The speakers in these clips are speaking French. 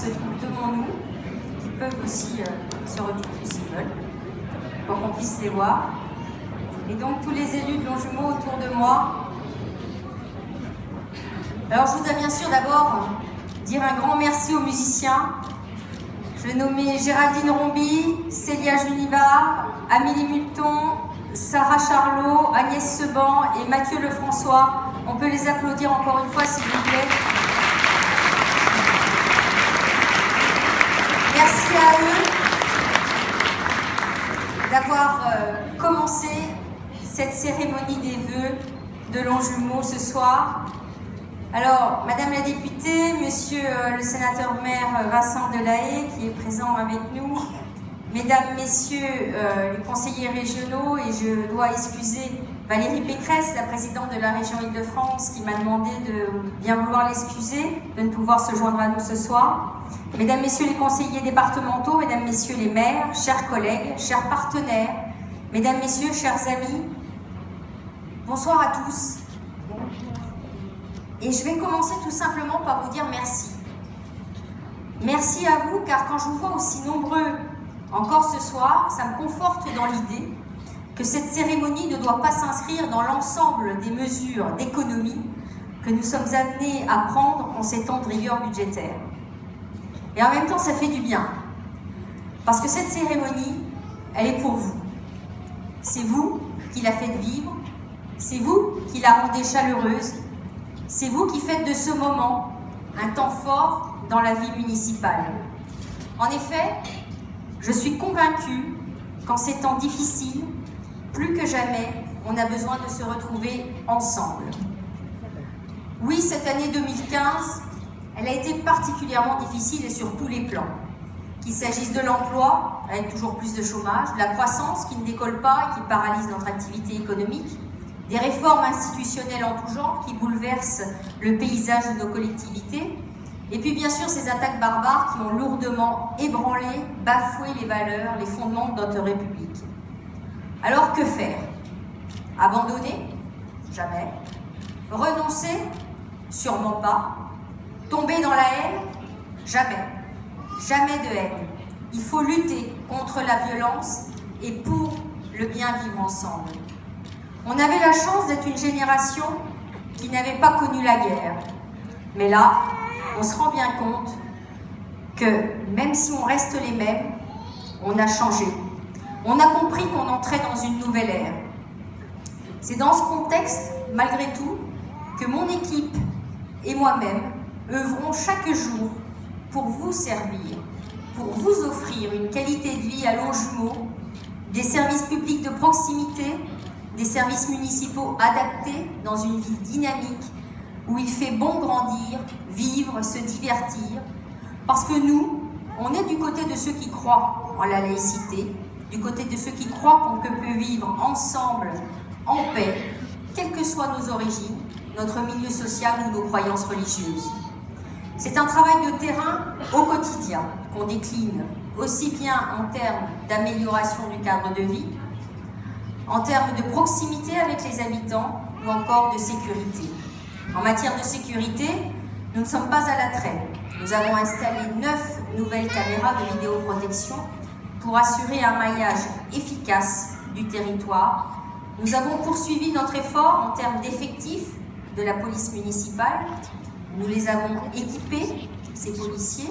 se trouvent devant nous, qui peuvent aussi se retrouver s'ils veulent, pour qu'on puisse les voir. Et donc tous les élus de Longjumeau autour de moi. Alors je voudrais bien sûr d'abord dire un grand merci aux musiciens. Je vais nommer Géraldine Rombi, Célia Junivard, Amélie Multon, Sarah Charlot, Agnès Seban et Mathieu Lefrançois. On peut les applaudir encore une fois s'il vous plaît. Merci à eux d'avoir commencé cette cérémonie des vœux de Longjumeau ce soir. Alors, Madame la députée, Monsieur le sénateur-maire Vincent Delahaye, qui est présent avec nous, Mesdames, Messieurs les conseillers régionaux, et je dois excuser Valérie Pécresse, la présidente de la région Île-de-France, qui m'a demandé de bien vouloir l'excuser, de ne pouvoir se joindre à nous ce soir. Mesdames, Messieurs les conseillers départementaux, Mesdames, Messieurs les maires, chers collègues, chers partenaires, Mesdames, Messieurs, chers amis, bonsoir à tous. Et je vais commencer tout simplement par vous dire merci. Merci à vous, car quand je vous vois aussi nombreux encore ce soir, ça me conforte dans l'idée que cette cérémonie ne doit pas s'inscrire dans l'ensemble des mesures d'économie que nous sommes amenés à prendre en ces temps de rigueur budgétaire. Et en même temps, ça fait du bien. Parce que cette cérémonie, elle est pour vous. C'est vous qui la faites vivre, c'est vous qui la rendez chaleureuse, c'est vous qui faites de ce moment un temps fort dans la vie municipale. En effet, je suis convaincue qu'en ces temps difficiles, plus que jamais, on a besoin de se retrouver ensemble. Oui, cette année 2015, elle a été particulièrement difficile et sur tous les plans. Qu'il s'agisse de l'emploi, avec toujours plus de chômage, de la croissance qui ne décolle pas et qui paralyse notre activité économique, des réformes institutionnelles en tout genre qui bouleversent le paysage de nos collectivités, et puis bien sûr ces attaques barbares qui ont lourdement ébranlé, bafoué les valeurs, les fondements de notre République. Alors que faire? Abandonner? Jamais. Renoncer? Sûrement pas. Tomber dans la haine? Jamais. Jamais de haine. Il faut lutter contre la violence et pour le bien vivre ensemble. On avait la chance d'être une génération qui n'avait pas connu la guerre. Mais là, on se rend bien compte que même si on reste les mêmes, on a changé. On a compris qu'on entrait dans une nouvelle ère. C'est dans ce contexte, malgré tout, que mon équipe et moi-même œuvrons chaque jour pour vous servir, pour vous offrir une qualité de vie à Longjumeau, des services publics de proximité, des services municipaux adaptés dans une ville dynamique où il fait bon grandir, vivre, se divertir. Parce que nous, on est du côté de ceux qui croient en la laïcité, du côté de ceux qui croient qu'on peut vivre ensemble, en paix, quelles que soient nos origines, notre milieu social ou nos croyances religieuses. C'est un travail de terrain au quotidien qu'on décline aussi bien en termes d'amélioration du cadre de vie, en termes de proximité avec les habitants ou encore de sécurité. En matière de sécurité, nous ne sommes pas à la traîne. Nous avons installé 9 nouvelles caméras de vidéoprotection pour assurer un maillage efficace du territoire. Nous avons poursuivi notre effort en termes d'effectifs de la police municipale. Nous les avons équipés, ces policiers.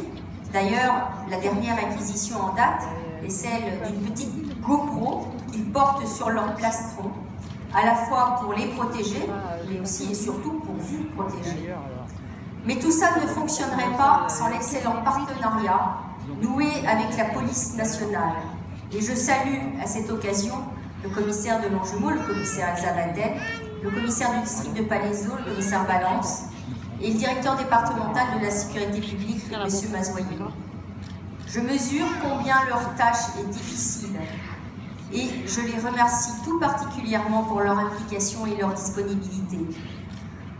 D'ailleurs, la dernière acquisition en date est celle d'une petite GoPro qu'ils portent sur leur plastron, à la fois pour les protéger, mais aussi et surtout pour vous protéger. Mais tout ça ne fonctionnerait pas sans l'excellent partenariat noué avec la police nationale. Et je salue à cette occasion le commissaire de Longjumeau, le commissaire Elsa Vadel, le commissaire du district de Palaiseau, le commissaire Balance, et le directeur départemental de la sécurité publique, M. Mazoyer. Je mesure combien leur tâche est difficile et je les remercie tout particulièrement pour leur implication et leur disponibilité.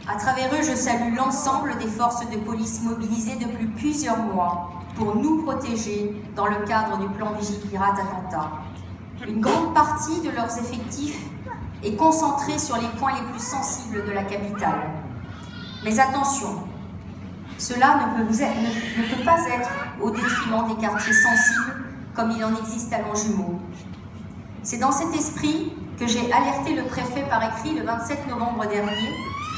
À travers eux, je salue l'ensemble des forces de police mobilisées depuis plusieurs mois pour nous protéger dans le cadre du plan Vigipirate Attentat. Une grande partie de leurs effectifs est concentrée sur les points les plus sensibles de la capitale. Mais attention, Cela ne peut pas être au détriment des quartiers sensibles comme il en existe à Longjumeau. C'est dans cet esprit que j'ai alerté le préfet par écrit le 27 novembre dernier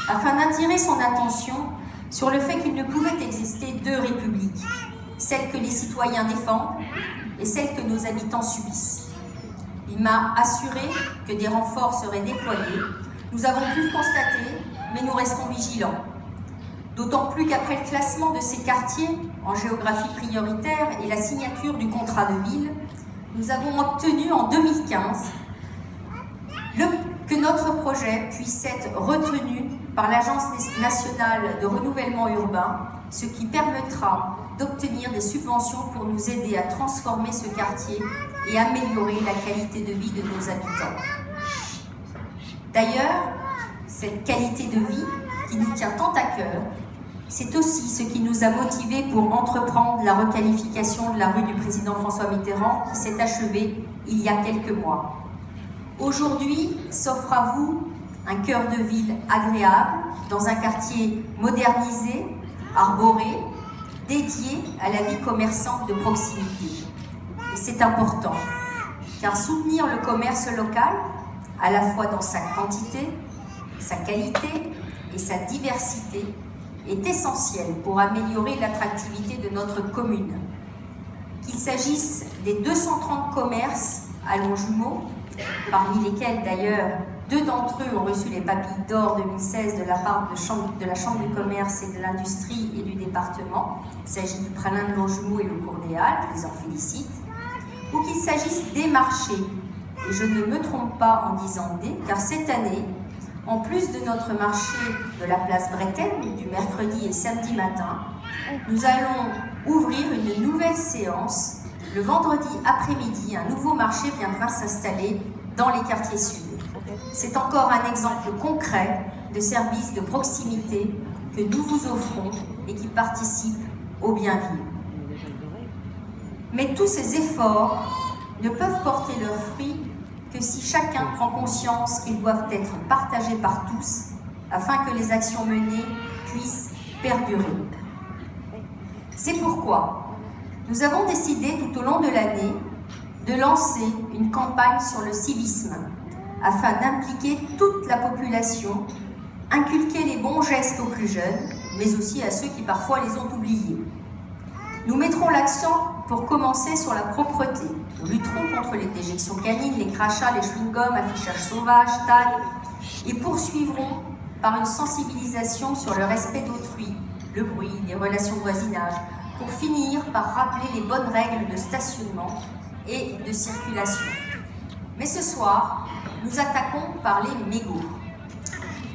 afin d'attirer son attention sur le fait qu'il ne pouvait exister deux républiques, celle que les citoyens défendent et celle que nos habitants subissent. Il m'a assuré que des renforts seraient déployés. Nous avons pu le constater, mais nous restons vigilants. D'autant plus qu'après le classement de ces quartiers en géographie prioritaire et la signature du contrat de ville, nous avons obtenu en 2015 que notre projet puisse être retenu par l'Agence nationale de renouvellement urbain, ce qui permettra d'obtenir des subventions pour nous aider à transformer ce quartier et améliorer la qualité de vie de nos habitants. D'ailleurs, cette qualité de vie qui nous tient tant à cœur, c'est aussi ce qui nous a motivés pour entreprendre la requalification de la rue du président François Mitterrand qui s'est achevée il y a quelques mois. Aujourd'hui s'offre à vous un cœur de ville agréable, dans un quartier modernisé, arboré, dédié à la vie commerçante de proximité. Et c'est important, car soutenir le commerce local, à la fois dans sa quantité, sa qualité et sa diversité, est essentiel pour améliorer l'attractivité de notre commune. Qu'il s'agisse des 230 commerces à Longjumeau, parmi lesquels d'ailleurs 2 d'entre eux ont reçu les papilles d'or 2016 de la part de la Chambre du commerce et de l'industrie et du département. Il s'agit du Pralin de Longjumeau et le Cours des Halles, je les en félicite. Ou qu'il s'agisse des marchés, et je ne me trompe pas en disant des, car cette année, en plus de notre marché de la place Bretten, du mercredi et samedi matin, nous allons ouvrir une nouvelle séance. Le vendredi après-midi, un nouveau marché viendra s'installer dans les quartiers sud. C'est encore un exemple concret de services de proximité que nous vous offrons et qui participent au bien-vivre. Mais tous ces efforts ne peuvent porter leurs fruits que si chacun prend conscience qu'ils doivent être partagés par tous afin que les actions menées puissent perdurer. C'est pourquoi nous avons décidé tout au long de l'année de lancer une campagne sur le civisme afin d'impliquer toute la population, inculquer les bons gestes aux plus jeunes, mais aussi à ceux qui parfois les ont oubliés. Nous mettrons l'accent pour commencer sur la propreté. Nous lutterons contre les déjections canines, les crachats, les chewing-gums, affichage sauvage, tags, et poursuivrons par une sensibilisation sur le respect d'autrui, le bruit, les relations de voisinage, pour finir par rappeler les bonnes règles de stationnement et de circulation. Mais ce soir, nous attaquons par les mégots,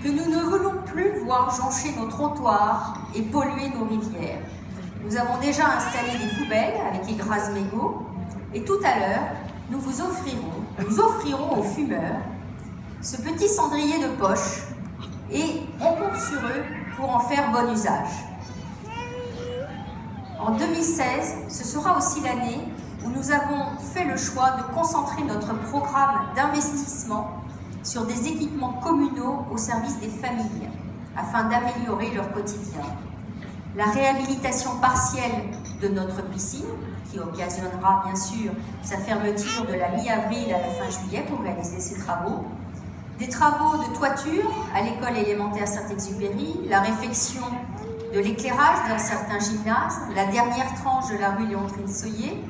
que nous ne voulons plus voir joncher nos trottoirs et polluer nos rivières. Nous avons déjà installé des poubelles avec les grasses mégots et tout à l'heure, nous offrirons aux fumeurs ce petit cendrier de poche et on compte sur eux pour en faire bon usage. En 2016, ce sera aussi l'année où nous avons fait le choix de concentrer notre programme d'investissement sur des équipements communaux au service des familles afin d'améliorer leur quotidien. La réhabilitation partielle de notre piscine, qui occasionnera bien sûr sa fermeture de la mi-avril à la fin juillet pour réaliser ces travaux. Des travaux de toiture à l'école élémentaire Saint-Exupéry, la réfection de l'éclairage dans certains gymnases, la dernière tranche de la rue Léon-Trinsoyer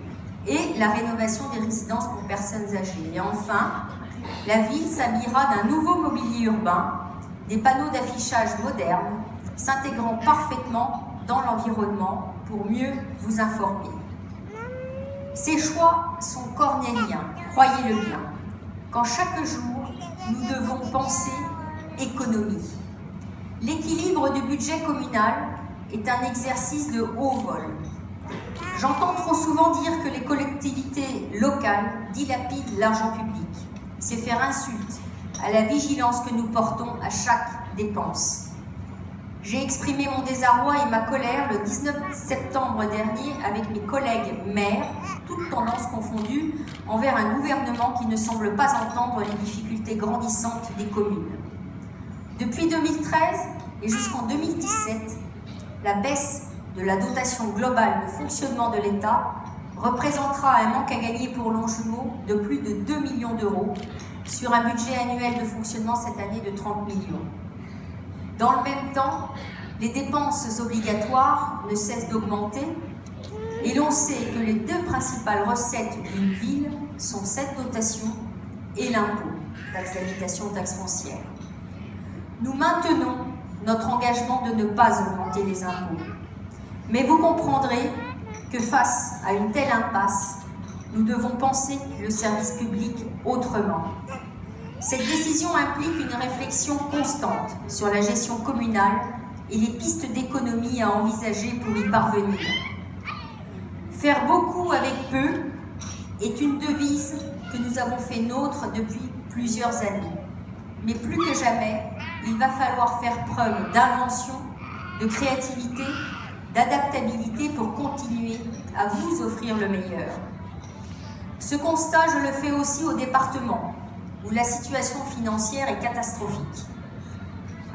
et la rénovation des résidences pour personnes âgées. Et enfin, la ville s'habillera d'un nouveau mobilier urbain, des panneaux d'affichage modernes, s'intégrant parfaitement dans l'environnement pour mieux vous informer. Ces choix sont cornéliens, croyez-le bien. Quand chaque jour, nous devons penser économie. L'équilibre du budget communal est un exercice de haut vol. J'entends trop souvent dire que les collectivités locales dilapident l'argent public. C'est faire insulte à la vigilance que nous portons à chaque dépense. J'ai exprimé mon désarroi et ma colère le 19 septembre dernier avec mes collègues maires, toutes tendances confondues, envers un gouvernement qui ne semble pas entendre les difficultés grandissantes des communes. Depuis 2013 et jusqu'en 2017, la baisse de la dotation globale de fonctionnement de l'État représentera un manque à gagner pour Longjumeau de plus de 2 millions d'euros sur un budget annuel de fonctionnement cette année de 30 millions. Dans le même temps, les dépenses obligatoires ne cessent d'augmenter et l'on sait que les deux principales recettes d'une ville sont cette dotation et l'impôt, taxe d'habitation, taxe foncière. Nous maintenons notre engagement de ne pas augmenter les impôts. Mais vous comprendrez que face à une telle impasse, nous devons penser le service public autrement. Cette décision implique une réflexion constante sur la gestion communale et les pistes d'économie à envisager pour y parvenir. Faire beaucoup avec peu est une devise que nous avons fait nôtre depuis plusieurs années. Mais plus que jamais, il va falloir faire preuve d'invention, de créativité, d'adaptabilité pour continuer à vous offrir le meilleur. Ce constat, je le fais aussi au département, où la situation financière est catastrophique.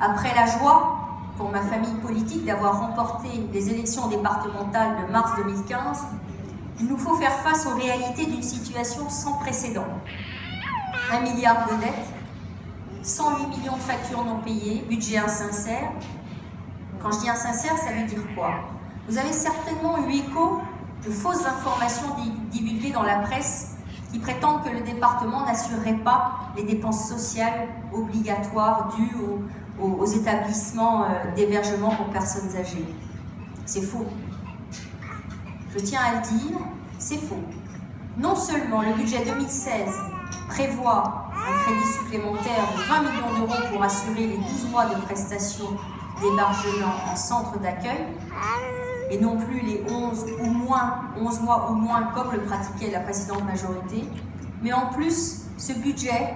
Après la joie, pour ma famille politique, d'avoir remporté les élections départementales de mars 2015, il nous faut faire face aux réalités d'une situation sans précédent. 1 milliard de dettes, 108 millions de factures non payées, budget insincère. Quand je dis insincère, ça veut dire quoi? Vous avez certainement eu écho de fausses informations divulguées dans la presse qui prétendent que le département n'assurerait pas les dépenses sociales obligatoires dues aux établissements d'hébergement pour personnes âgées. C'est faux. Je tiens à le dire, c'est faux. Non seulement le budget 2016 prévoit un crédit supplémentaire de 20 millions d'euros pour assurer les 12 mois de prestations d'hébergement en centre d'accueil, et non plus les 11 mois ou moins comme le pratiquait la précédente majorité, mais en plus, ce budget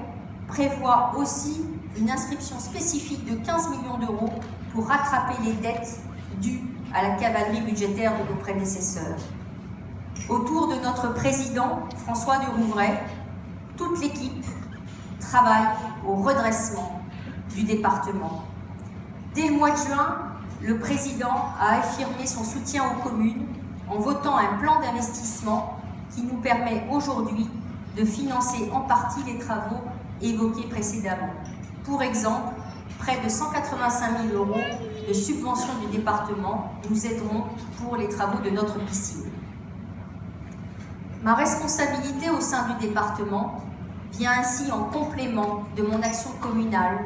prévoit aussi une inscription spécifique de 15 millions d'euros pour rattraper les dettes dues à la cavalerie budgétaire de nos prédécesseurs. Autour de notre président, François de Rouvray, toute l'équipe travaille au redressement du département. Dès le mois de juin, le président a affirmé son soutien aux communes en votant un plan d'investissement qui nous permet aujourd'hui de financer en partie les travaux évoqués précédemment. Pour exemple, près de 185 000 euros de subvention du département nous aideront pour les travaux de notre piscine. Ma responsabilité au sein du département vient ainsi en complément de mon action communale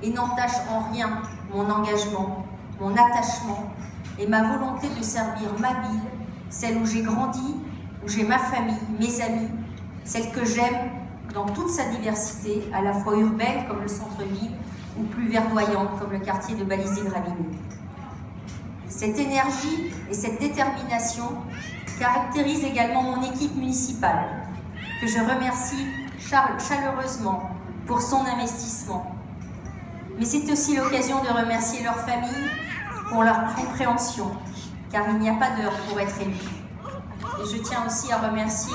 et n'entache en rien mon engagement, mon attachement et ma volonté de servir ma ville, celle où j'ai grandi, où j'ai ma famille, mes amis, celle que j'aime dans toute sa diversité, à la fois urbaine comme le centre-ville ou plus verdoyante comme le quartier de Balisier-Gravigny. Cette énergie et cette détermination caractérisent également mon équipe municipale, que je remercie chaleureusement pour son investissement. Mais c'est aussi l'occasion de remercier leurs familles pour leur compréhension, car il n'y a pas d'heure pour être élu. Et je tiens aussi à remercier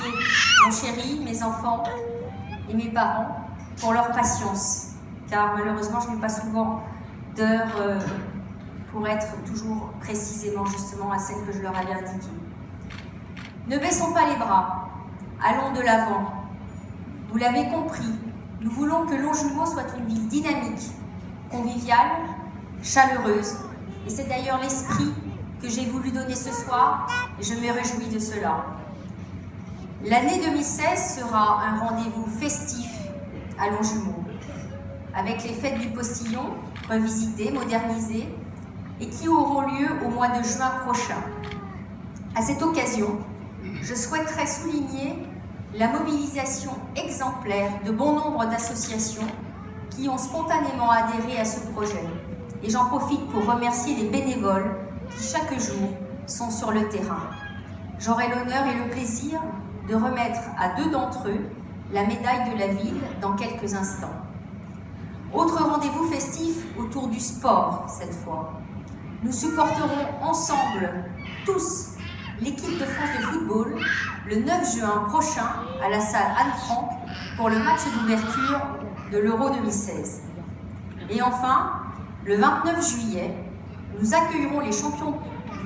mon chéri, mes enfants et mes parents pour leur patience, car malheureusement je n'ai pas souvent d'heure pour être toujours précisément justement à celle que je leur avais indiquée. Ne baissons pas les bras, allons de l'avant. Vous l'avez compris, nous voulons que Longjumeau soit une ville dynamique, conviviale, chaleureuse, et c'est d'ailleurs l'esprit que j'ai voulu donner ce soir, et je me réjouis de cela. L'année 2016 sera un rendez-vous festif à Longjumeau, avec les fêtes du Postillon, revisitées, modernisées, et qui auront lieu au mois de juin prochain. À cette occasion, je souhaiterais souligner la mobilisation exemplaire de bon nombre d'associations qui ont spontanément adhéré à ce projet. Et j'en profite pour remercier les bénévoles qui chaque jour sont sur le terrain. J'aurai l'honneur et le plaisir de remettre à 2 d'entre eux la médaille de la ville dans quelques instants. Autre rendez-vous festif autour du sport cette fois. Nous supporterons ensemble tous l'équipe de France de football le 9 juin prochain à la salle Anne-Franck pour le match d'ouverture de l'Euro 2016. Et enfin, le 29 juillet, nous accueillerons les champions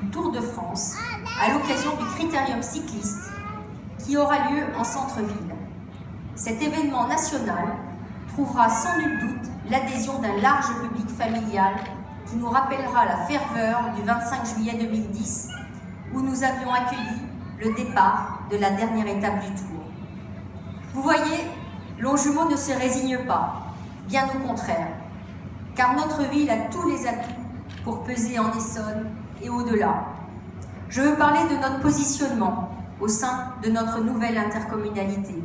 du Tour de France à l'occasion du Critérium cycliste qui aura lieu en centre-ville. Cet événement national trouvera sans nul doute l'adhésion d'un large public familial qui nous rappellera la ferveur du 25 juillet 2010 où nous avions accueilli le départ de la dernière étape du Tour. Vous voyez, Longjumeau ne se résigne pas, bien au contraire, car notre ville a tous les atouts pour peser en Essonne et au-delà. Je veux parler de notre positionnement au sein de notre nouvelle intercommunalité,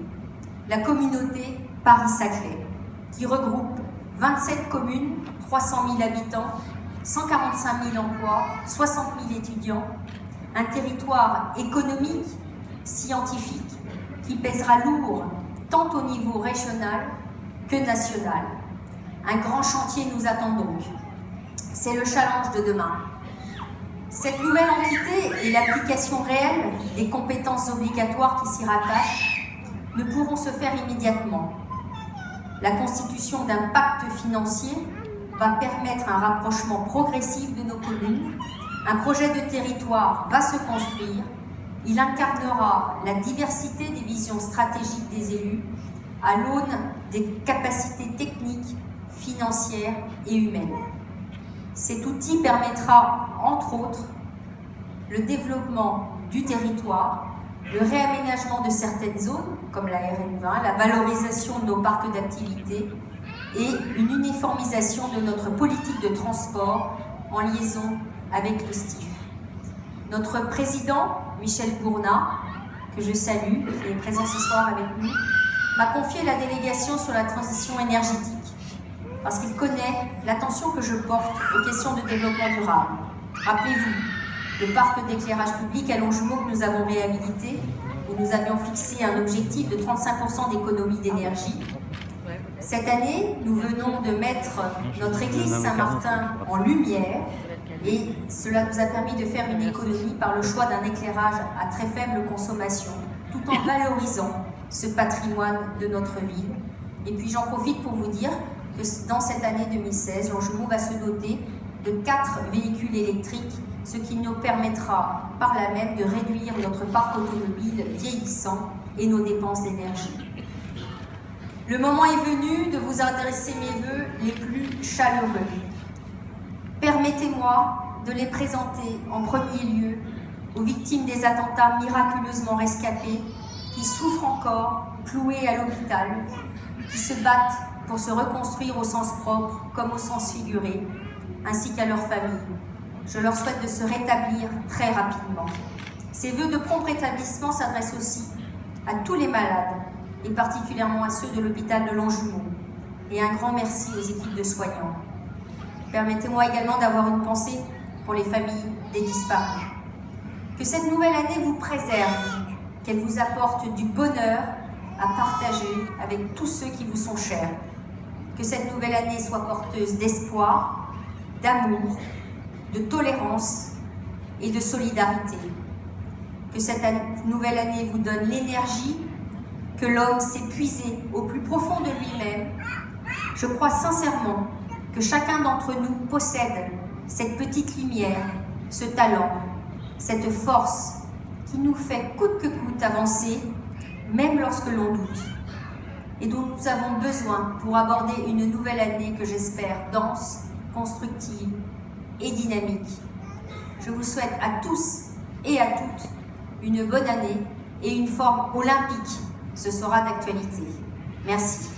la communauté Paris-Saclay, qui regroupe 27 communes, 300 000 habitants, 145 000 emplois, 60 000 étudiants, un territoire économique, scientifique, qui pèsera lourd tant au niveau régional que national. Un grand chantier nous attend donc. C'est le challenge de demain. Cette nouvelle entité et l'application réelle des compétences obligatoires qui s'y rattachent ne pourront se faire immédiatement. La constitution d'un pacte financier va permettre un rapprochement progressif de nos communes. Un projet de territoire va se construire. Il incarnera la diversité des visions stratégiques des élus à l'aune des capacités techniques, financières et humaines. Cet outil permettra, entre autres, le développement du territoire, le réaménagement de certaines zones, comme la RN20, la valorisation de nos parcs d'activités et une uniformisation de notre politique de transport en liaison avec le STIF. Notre président, Michel Bournat, que je salue, qui est présent ce soir avec nous, m'a confié la délégation sur la transition énergétique parce qu'il connaît l'attention que je porte aux questions de développement durable. Rappelez-vous, le parc d'éclairage public à Longjumeau que nous avons réhabilité, où nous avions fixé un objectif de 35% d'économie d'énergie. Cette année, nous venons de mettre notre église Saint-Martin en lumière et cela nous a permis de faire une économie par le choix d'un éclairage à très faible consommation, tout en valorisant ce patrimoine de notre ville. Et puis j'en profite pour vous dire que dans cette année 2016, Longjumeau va se doter de 4 véhicules électriques, ce qui nous permettra par là même de réduire notre parc automobile vieillissant et nos dépenses d'énergie. Le moment est venu de vous adresser mes vœux les plus chaleureux. Permettez-moi de les présenter en premier lieu aux victimes des attentats miraculeusement rescapés, qui souffrent encore, cloués à l'hôpital, qui se battent pour se reconstruire au sens propre comme au sens figuré, ainsi qu'à leurs familles. Je leur souhaite de se rétablir très rapidement. Ces vœux de prompt rétablissement s'adressent aussi à tous les malades, et particulièrement à ceux de l'hôpital de Longjumeau. Et un grand merci aux équipes de soignants. Permettez-moi également d'avoir une pensée pour les familles des disparus. Que cette nouvelle année vous préserve, qu'elle vous apporte du bonheur à partager avec tous ceux qui vous sont chers. Que cette nouvelle année soit porteuse d'espoir, d'amour, de tolérance et de solidarité. Que cette nouvelle année vous donne l'énergie que l'homme s'est puisé au plus profond de lui-même. Je crois sincèrement que chacun d'entre nous possède cette petite lumière, ce talent, cette force qui nous fait coûte que coûte avancer, même lorsque l'on doute, et dont nous avons besoin pour aborder une nouvelle année que j'espère dense, constructive et dynamique. Je vous souhaite à tous et à toutes une bonne année et une forme olympique. Ce sera d'actualité. Merci.